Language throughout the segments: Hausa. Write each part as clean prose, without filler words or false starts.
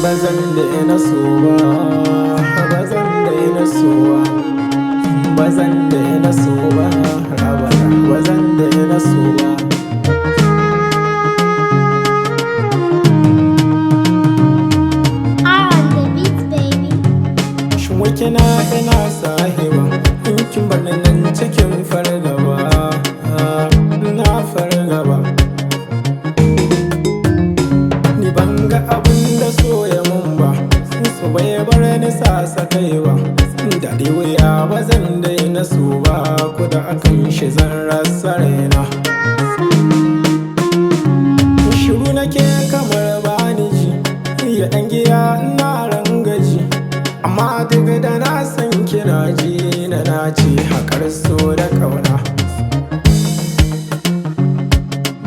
Bazan daina so ba, bazan daina so ba, bazan daina so ba, abada bazan daina so ba. On the beat, baby. Shin wai kina ina sahiba, in kin bar ni nan cikin fargaba, na fargaba. Ni ban ga abin da so ya mun ba, so bai bar ni sasakai ba. Da dai wuya bazan daina so ba, ko da akan shi zan rasa raina. Shiru nake kamar bani ji, ya ɗan giya ina rangaji, amma daga da na san kina ji na ce haƙar so da ƙauna.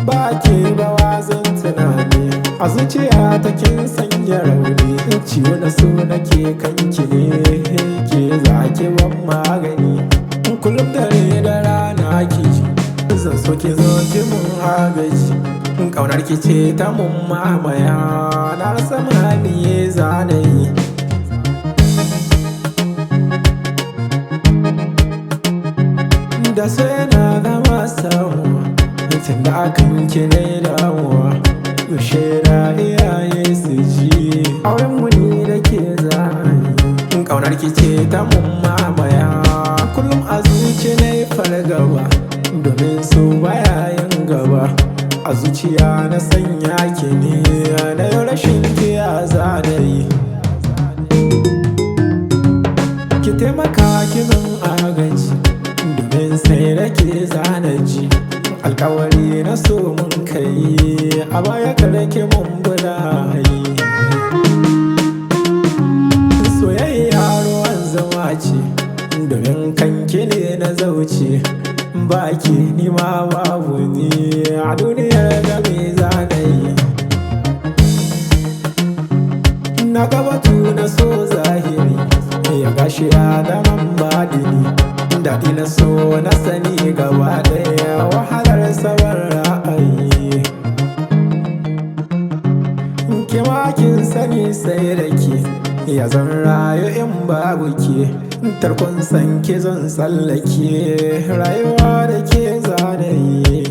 Ba ke ba wazan tunani, a zuciya ta kin sanya rauni. Ciwo na so nake kanki ne, ke zaki ban magani. Kullum dare da rana ki ji, zan so ki zo ki mun agaji. Ƙaunar ki ce ta mun mamaya, na rasa maniye zanayi. Da sai na gama samuwa, tun da akan ki ne damuwa. Yaushe da iyaye su ji, auren mu ni da ke zanayi. Ƙaunar ki ce ta mun mamaya, kullum a zuci na yi fargaba, domin so baya yin gaba. A zuciya na sanya ki ne, na yau rashin ki ya zanayi. Ki taimaka ki min agaji, domin sai da ke zanaji. Alkawari na so mun kai, a baya kada ki mun bulayi. Soyayya ruwan zama ce, domin kanki ne na zauce. Baki ni ma babu ni a duniyar da me zanayi. Na gabatu na so zahiri, ya gashi ya daman badini. Daɗi na so na sani gaba ɗaya, wahalar sabar ra'ayi. Kima kin sani sai da ke, ya zan rayu in babu ke. Tarkon san ki zan tsallake, rayuwa da ke zanayi.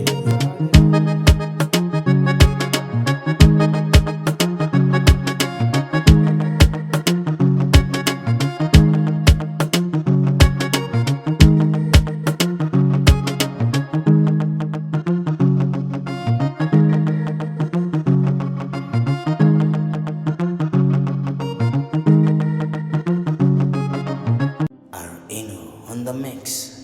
On the mix.